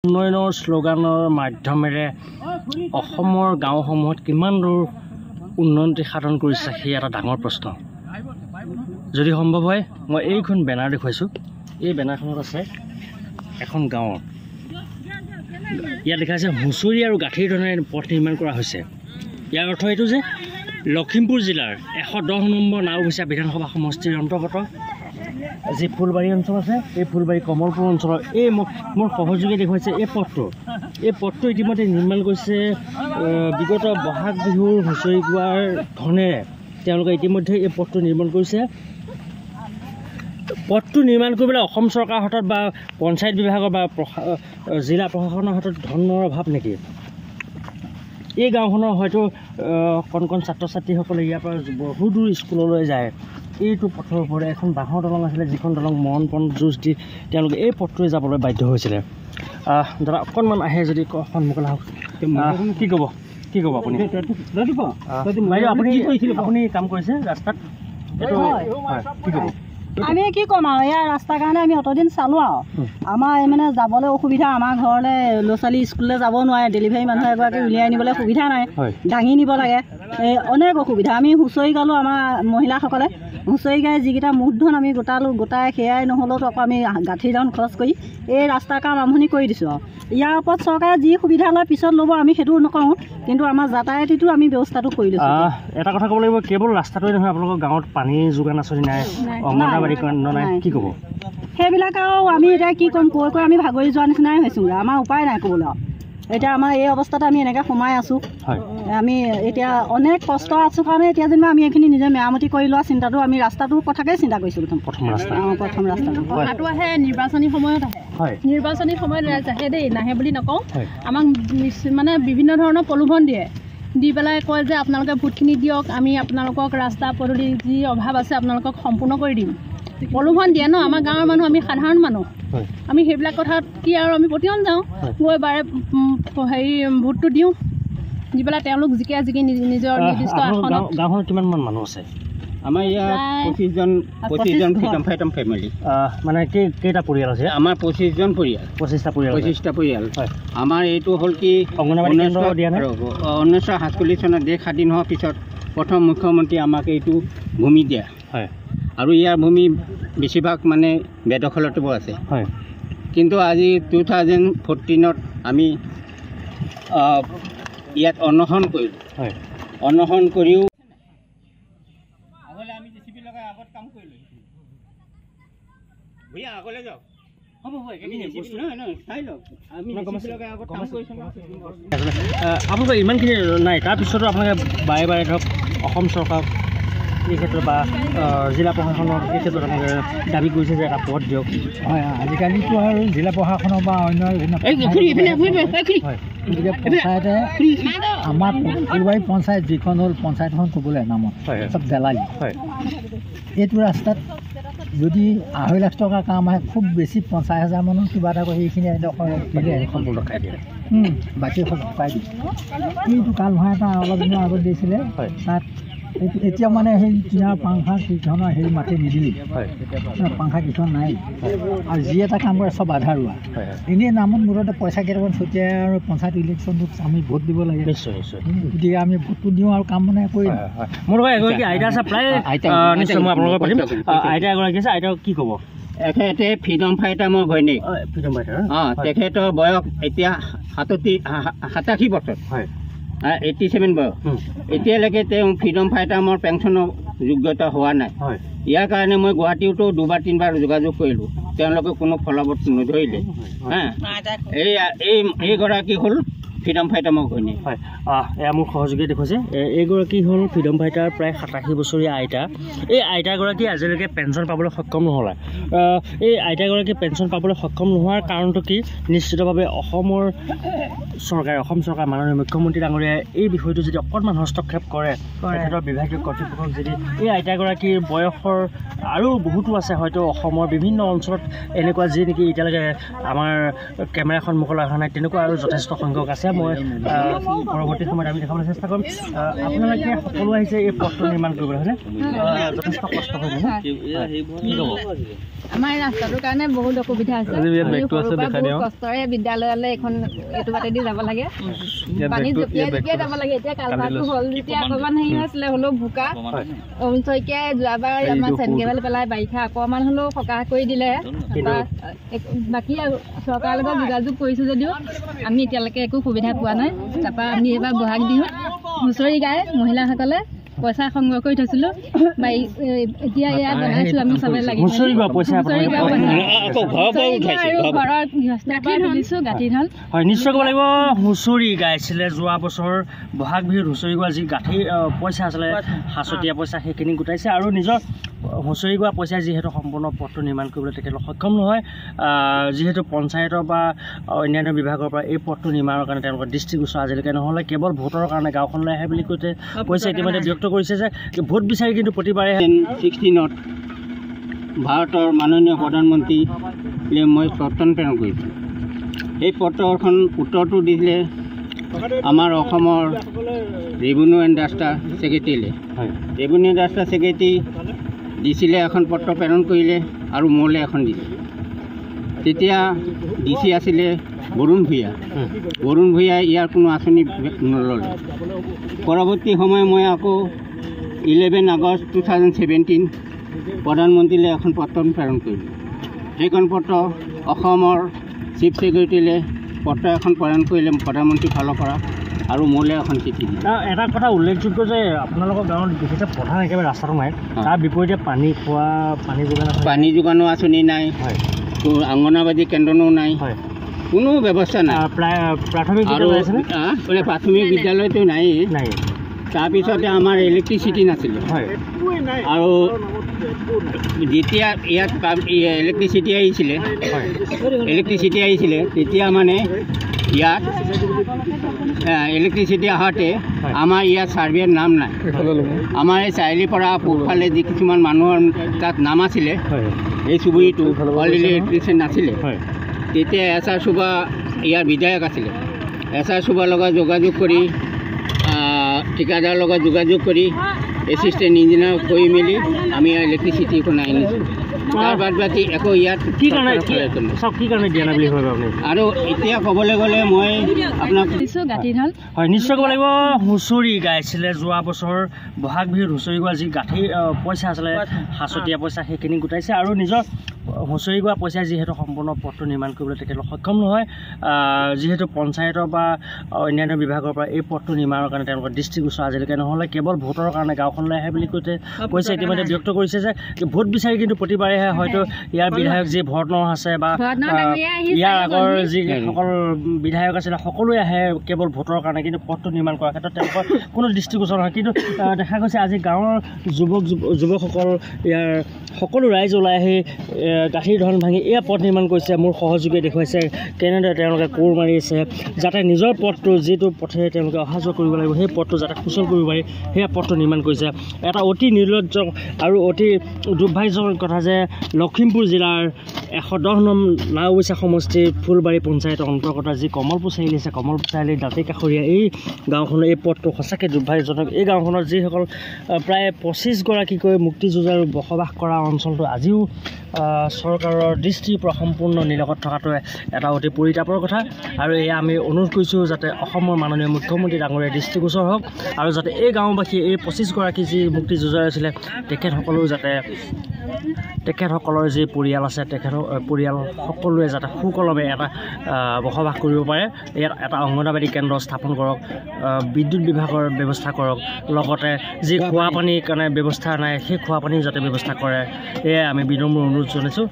উন্নয়নৰ শ্লোগানৰ মাধ্যমেৰে অসমৰ গাঁওসমূহত কিমান দূৰ উন্নতি সাধন কৰিছে সেই এটা ডাঙৰ প্ৰশ্ন। যদি সম্ভৱ হয় মই এইখন বেনাৰ দেখুৱাইছোঁ। এই বেনাৰখনত আছে এখন গাঁৱৰ, ইয়াত দেখা আছে হুঁচৰি আৰু গাঁঠিৰ ধৰণে পথ নিৰ্মাণ কৰা হৈছে। ইয়াৰ অৰ্থ এইটো যে লখিমপুৰ জিলাৰ 110 নম্বৰ নাওবৈচা বিধানসভা সমষ্টিৰ অন্তৰ্গত যি ফুলবাৰী অঞ্চল আছে, এই ফুলবাৰী কমলপুৰ অঞ্চলৰ এই মোৰ সহযোগী দেখুৱাইছে এই পথটো ইতিমধ্যে নিৰ্মাণ কৰিছে বিগত বহাগ বিহুৰ হুঁচৰি গোৱাৰ ধৰণেৰে তেওঁলোকে ইতিমধ্যে এই পথটো নিৰ্মাণ কৰিছে। পথটো নিৰ্মাণ কৰিবলৈ অসম চৰকাৰৰ হাতত বা পঞ্চায়ত বিভাগৰ বা জিলা প্ৰশাসনৰ হাতত ধনৰ অভাৱ নেকি? এই গাঁওখনৰ হয়তো কণ ছাত্ৰ ছাত্ৰীসকলে ইয়াৰ পৰা বহু দূৰ স্কুললৈ যায়। এইটো পথৰ ওপৰত এখন বাঁহৰ দলং আছিলে, যিখন দলং মৰণ পণ যুঁজ দি তেওঁলোকে এই পথটোৱে যাবলৈ বাধ্য হৈছিলে। দাদা অকণমান আহে যদি সন্মুখলৈ আহক। কি ক'ব আপুনি? আপুনি কাম কৰিছে ৰাস্তাত, এইটো হয়, কি ক'ব? আমি কি ক'ম আৰু, এয়া ৰাস্তাৰ কাৰণে আমি অতদিন চালোঁ আৰু আমাৰ মানে যাবলৈ অসুবিধা। আমাৰ ঘৰলৈ ল'ৰা ছোৱালী স্কুললৈ যাব নোৱাৰে, ডেলিভাৰী মানুহ এগৰাকী উলিয়াই নিবলৈ সুবিধা নাই, দাঙি নিব লাগে, অনেক অসুবিধা। আমি হুঁচৰি গালোঁ, আমাৰ মহিলাসকলে হুঁচৰি গাই যিকেইটা মূলধন আমি গোটাই সেয়াই নহ'লেওতো আকৌ আমি গাঁঠি দাউন খৰচ কৰি এই ৰাস্তাৰ কাম আৰম্ভণি কৰি দিছোঁ। আৰু ইয়াৰ ওপৰত চৰকাৰে যি সুবিধা লয় পিছত ল'ব, আমি সেইটো নকৰোঁ, কিন্তু আমাৰ যাতায়াতিটো আমি ব্যৱস্থাটো কৰি দিছোঁ। এটা কথা ক'ব লাগিব, কেৱল ৰাস্তাটোৱে নহয়, আপোনালোকৰ গাঁৱত পানীৰ যোগান আঁচনি নাই, অংগনবাড়ী কেন্দ্ৰ নাই, কি ক'ব? সেইবিলাক আৰু আমি এতিয়া কি ক'ম, কৈ আমি ভাগৰি যোৱাৰ নিচিনাই হৈছোঁ। আমাৰ উপায় নাই ক'বলৈ। এতিয়া আমাৰ এই অৱস্থাতে আমি এনেকৈ সোমাই আছোঁ। আমি এতিয়া অনেক কষ্ট আছোঁ কাৰণে এতিয়া যেনিবা আমি এইখিনি নিজে মেৰামতি কৰি লোৱা চিন্তাটো, আমি ৰাস্তাটোৰ কথাকে চিন্তা কৰিছোঁ। প্ৰথম ৰাস্তাটো কথাটো আহে নিৰ্বাচনী সময়ত আহে, নিৰ্বাচনী সময়ত আহে দেই, নাহে বুলি নকওঁ। আমাক মানে বিভিন্ন ধৰণৰ প্ৰলোভন দি পেলাই কয় যে আপোনালোকে ভোটখিনি দিয়ক, আমি আপোনালোকক ৰাস্তা পদূলি যি অভাৱ আছে আপোনালোকক সম্পূৰ্ণ কৰি দিম। প্ৰলোভন দিয়ে ন, আমাৰ গাঁৱৰ মানুহ, আমি সাধাৰণ মানুহ, আমি সেইবিলাক কথাত কি আৰু আমি প্ৰতিজন যাওঁ, গৈ বাৰে ভোটটো দিওঁ, দি পেলাই তেওঁলোক জিকি নিজৰ নিৰ্দিষ্ট আসনত। গাঁৱখনত কিমানমান মানুহ আছে? আমাৰ ইয়াত 25জন ফ্ৰীডম ফাইটাৰ ফেমিলি। মানে কেইটা পৰিয়াল আছে? আমাৰ 25জন পৰিয়াল, 25টা পৰিয়াল। আমাৰ এইটো হ'ল কি 1947 চনত দেশ স্বাধীন হোৱাৰ পিছত প্ৰথম মুখ্যমন্ত্ৰী আমাক এইটো ভূমি দিয়া হয়, আৰু ইয়াৰ ভূমি বেছিভাগ মানে বেদখলতো আছে। কিন্তু আজি 2014ত আমি ইয়াত অনশন কৰিলোঁ। অনশন কৰিও আমি জেচিপি লগাই আগত কাম কৰিলোঁ। ভূঞা আগলৈ যাওক, আপোনালোকে ইমানখিনি নাই, তাৰপিছতো আপোনালোকে বাৰে বাৰে ধৰক অসম চৰকাৰক এই ক্ষেত্ৰত বা জিলা প্ৰশাসনক এই ক্ষেত্ৰত আপোনালোকে দাবী কৰিছে যে এটা পথ দিয়ক। হয়, আজিকালিতো আৰু জিলা প্ৰশাসনৰ বা অন্য পঞ্চায়তে আমাৰ ফুলবাৰী পঞ্চায়ত যিখন হ'ল পঞ্চায়তখন ক'বলৈ নামত চব দেলালি। এইটো ৰাস্তাত যদি 2.5 লাখ টকাৰ কাম আহে, খুব বেছি 50,000 মানৰ কিবা এটা কৰি এইখিনি বাকী সব পাই দিয়ে। এইটো কাল ভৰা এটা অলপ দিনৰ আগত দিছিলে, তাত এতিয়া মানে সেই কিনাৰ পাংখা কেইখনৰ সেই মাটি নিদিলি, পাংখা কেইখন নাই, আৰু যি এটা কাম কৰে চব আধা ৰোৱা। এনেই নামত মূৰতে পইচা কেইটামান ছটিয়াই আৰু পঞ্চায়ত ইলেকশ্যনটোত আমি ভোট দিব লাগে। গতিকে আমি ভোটটো দিওঁ আৰু কাম মানে কৰি। মোৰ এগৰাকী আইতা আছে, প্ৰায় নিশ্চয় মই আপোনালোকৰ পাতিম। আইতা এগৰাকী আছে, আইতা কি ক'ব? এখেতে ফ্ৰীডম ফাইটাৰ মোৰ ঘৈণীয়েক। ফ্ৰীডম ফাইটাৰ তেখেতৰ বয়স এতিয়া 87 বছৰ, 87 বয়স। এতিয়ালৈকে তেওঁ ফ্ৰীডম ফাইটাৰ মোৰ পেঞ্চনৰ যোগ্যতা হোৱা নাই। ইয়াৰ কাৰণে মই গুৱাহাটীতো 2-3বাৰ যোগাযোগ কৰিলোঁ, তেওঁলোকে কোনো ফলাফল নধৰিলে। এইগৰাকী হ'ল ফ্ৰীডম ফাইটাৰ মোৰ ঘৈণীয়েক। হয়, এয়া মোৰ সহযোগীয়ে দেখুৱাইছে। এইগৰাকী হ'ল ফ্ৰীডম ফাইটাৰ, প্ৰায় 87 বছৰীয়া আইতা। এই আইতাগৰাকী আজিলৈকে পেঞ্চন পাবলৈ সক্ষম নহ'লে। এই আইতাগৰাকী পেঞ্চন পাবলৈ সক্ষম নোহোৱাৰ কাৰণটো কি? নিশ্চিতভাৱে অসম চৰকাৰ মাননীয় মুখ্যমন্ত্ৰী ডাঙৰীয়াই এই বিষয়টো যদি অকণমান হস্তক্ষেপ কৰে, তেখেতৰ বিভাগীয় কৰ্তৃপক্ষক যদি এই আইতাগৰাকীৰ বয়সৰ আৰু বহুতো আছে, হয়তো অসমৰ বিভিন্ন অঞ্চলত এনেকুৱা যি নেকি এতিয়ালৈকে আমাৰ কেমেৰা সন্মুখলৈ অহা নাই, তেনেকুৱা আৰু যথেষ্ট সংখ্যক আছে। হৈছে মই পৰৱৰ্তী সময়ত আমি দেখাবলৈ চেষ্টা কৰিম আপোনালোকে সকলো আহিছে এই পথটো নিৰ্মাণ কৰিবলৈ হয়নে যথেষ্ট কষ্ট হয় নহয় কি ক'ব আমাৰ ৰাস্তাটোৰ কাৰণে বহুত অসুবিধা আছে কষ্টৰে বিদ্যালয়লৈ এইটো বাটেদি যাব লাগে পানী জপিয়াই যাব লাগে এতিয়া কালভাৰটো হ'ল যেতিয়া অকণমান হেৰি হৈছিলে হ'লেও বোকা অৰুণ শইকীয়াই যোৱাবাৰ আমাৰ চেনকেবেল পেলাই বাৰিষা অকণমান হ'লেও সকাহ কৰি দিলে বাকী চৰকাৰৰ লগত যোগাযোগ কৰিছোঁ যদিও আমি এতিয়ালৈকে একো সুবিধা পোৱা নাই তাৰপৰা আমি এইবাৰ বহাগ বিহুত হুঁচৰি গাই মহিলাসকলে পইচা সংগ্ৰহ কৰি থৈছিলোঁ এতিয়া ইয়াত বনাইছোঁ আমি চবে লাগি হয় নিশ্চয় ক'ব লাগিব হুঁচৰি গাইছিলে যোৱা বছৰ বহাগ বিহুত হুঁচৰি গোৱা যি গাঁঠি পইচা আছিলে সাঁচতীয়া পইচা সেইখিনি গোটাইছে আৰু নিজৰ হুঁচৰি গোৱা পইচা যিহেতু সম্পূৰ্ণ পথটো নিৰ্মাণ কৰিবলৈ তেখেতলোক সক্ষম নহয় যিহেতু পঞ্চায়তৰ বা অন্যান্য বিভাগৰ পৰা এই পথটো নিৰ্মাণৰ কাৰণে তেওঁলোকৰ দৃষ্টিগোচৰ আজিলৈকে নহ'লে কেৱল ভোটৰ কাৰণে গাঁওখনলৈ আহে বুলি কৈছে ইতিমধ্যে ব্যক্ত কৰিছে যে ভোট বিচাৰি কিন্তু প্ৰতিবাৰে 16ত ভাৰতৰ মাননীয় প্ৰধানমন্ত্ৰীলৈ মই প্ৰত্যন প্ৰেৰণ কৰিছোঁ এই পত্ৰখন উত্তৰটো দিছিলে আমাৰ অসমৰ ৰেভিনিউ এণ্ড ৰাষ্ট্ৰ ছেক্ৰেটেৰীলৈ ৰেভিনিউ ৰাষ্ট্ৰ ছেক্ৰেটেৰী ডিচিলে এখন পত্ৰ প্ৰেৰণ কৰিলে আৰু মোলৈ এখন দিলে তেতিয়া ডিচি আছিলে বৰুণ ভূঞাই ইয়াৰ কোনো আঁচনি নল'লে পৰৱৰ্তী সময় মই আকৌ 11 আগষ্ট 2017 প্ৰধানমন্ত্ৰীলৈ এখন পত্ৰ প্ৰেৰণ কৰিলোঁ সেইখন পত্ৰ অসমৰ চিফ ছেক্ৰেটেৰীলৈ পত্ৰ এখন প্ৰেৰণ কৰিলে প্ৰধানমন্ত্ৰীৰ ফালৰ পৰা আৰু মোলৈ এখন চিঠি দিলে এটা কথা উল্লেখযোগ্য যে আপোনালোকৰ গাঁৱত বিশেষকৈ প্ৰধান একেবাৰে ৰাস্তাটো নাই তাৰ বিপৰীতে পানী যোগানো আঁচনি নাই অংগনবাদী কেন্দ্ৰনো নাই কোনো ব্যৱস্থা নাই প্ৰাথমিক বিদ্যালয়টো নাই তাৰপিছতে আমাৰ ইলেক্ট্ৰিচিটি নাছিলে আৰু যেতিয়া ইয়াত ইলেক্ট্ৰিচিটি আহিছিলে তেতিয়া মানে ইয়াত ইলেক্ট্ৰিচিটি আহোঁতে আমাৰ ইয়াত ছাৰ্ভেৰ নাম নাই আমাৰ এই চাৰিআলিৰ পৰা পূবফালে যি কিছুমান মানুহৰ তাত নাম আছিলে এই চুবুৰীটো অলৰেডি ইলেক্ট্ৰিচিটি নাছিলে তেতিয়া এছ.আৰ. চুবা ইয়াৰ বিধায়ক আছিলে এছ.আৰ. চুবাৰ লগত যোগাযোগ কৰি ঠিকাদাৰৰ লগত যোগাযোগ কৰি এছিষ্টেণ্ট ইঞ্জিনিয়াৰ কৰি মেলি আমি ইলেক্ট্ৰিচিটিখন আনিছোঁ তাৰ বাদ বাকী একো ইয়াত আৰু এতিয়া ক'বলৈ গ'লে মই আপোনাক হয় নিশ্চয় ক'ব লাগিব হুঁচৰি গাইছিলে যোৱা বছৰ বহাগ বিহুত হুঁচৰি গোৱা যি গাঁঠি পইচা আছিলে সাঁচতীয়া পইচা সেইখিনি গোটাইছে আৰু নিজৰ হুঁচৰি গোৱা পইচা যিহেতু সম্পূৰ্ণ পথটো নিৰ্মাণ কৰিবলৈ তেখেতলোক সক্ষম নহয় যিহেতু পঞ্চায়তৰ বা অন্যান্য বিভাগৰ পৰা এই পথটো নিৰ্মাণৰ কাৰণে তেওঁলোকৰ দৃষ্টিগোচৰ আজিলৈকে নহ'লে কেৱল ভোটৰ কাৰণে গাঁওখনলৈ আহে বুলি কৈছে ইতিমধ্যে ব্যক্ত কৰিছে যে ভোট বিচাৰি কিন্তু প্ৰতিবাৰে আহে হয়তো ইয়াৰ বিধায়ক যি ভৰতনৰ আছে বা ইয়াৰ আগৰ যিসকল বিধায়ক আছিলে সকলোৱে আহে কেৱল ভোটৰ কাৰণে কিন্তু পথটো নিৰ্মাণ কৰাৰ ক্ষেত্ৰত তেওঁলোকৰ কোনো দৃষ্টিগোচৰ নহয় কিন্তু দেখা গৈছে আজি গাঁৱৰ যুৱকসকল ইয়াৰ সকলো ৰাইজ ওলাই আহি গাঁঠিৰ ধন ভাঙি এয়া পথ নিৰ্মাণ কৰিছে মোৰ সহযোগীয়ে দেখুৱাইছে কেনেদৰে তেওঁলোকে কোৰ মাৰিছে যাতে নিজৰ পথটো যিটো পথেৰে তেওঁলোকে অহা যোৱা কৰিব লাগিব সেই পথটো যাতে সুচল কৰিব পাৰি সেয়া পথটো নিৰ্মাণ কৰিছে এটা অতি নিৰ্লজ্জ আৰু অতি দুৰ্ভাগ্যজনক কথা যে লখিমপুৰ জিলাৰ 110 নং নাওবৈচা সমষ্টিৰ ফুলবাৰী পঞ্চায়তৰ অন্তৰ্গত যি কমলপুৰ চাৰিআলি আছে কমলপুৰ চাৰিআলিৰ দাঁতি কাষৰীয়া এই গাঁওখনৰ এই পথটো সঁচাকৈ দুৰ্ভাগ্যজনক এই গাঁওখনৰ যিসকল প্ৰায় 25গৰাকীকৈ মুক্তিযুঁজাৰ বসবাস কৰা অঞ্চলটো আজিও চৰকাৰৰ দৃষ্টিৰ পৰা সম্পূৰ্ণ নিলগত থকাটো এটা অতি পৰিতাপৰ কথা আৰু এয়া আমি অনুৰোধ কৰিছোঁ যাতে অসমৰ মাননীয় মুখ্যমন্ত্ৰী ডাঙৰীয়া দৃষ্টিগোচৰ হওক আৰু যাতে এই গাঁওবাসী এই 25গৰাকী যি মুক্তিযুঁজাৰ আছিলে তেখেতসকলৰ যি পৰিয়াল আছে পৰিয়াল সকলোৱে যাতে সুকলমে এটা বসবাস কৰিব পাৰে ইয়াত এটা অংগনবাদী কেন্দ্ৰ স্থাপন কৰক বিদ্যুৎ বিভাগৰ ব্যৱস্থা কৰক লগতে যি খোৱা পানীৰ কাৰণে ব্যৱস্থা নাই সেই খোৱা পানীৰ যাতে ব্যৱস্থা কৰে এয়াই আমি বিনম্ৰ অনুৰোধ জনাইছোঁ।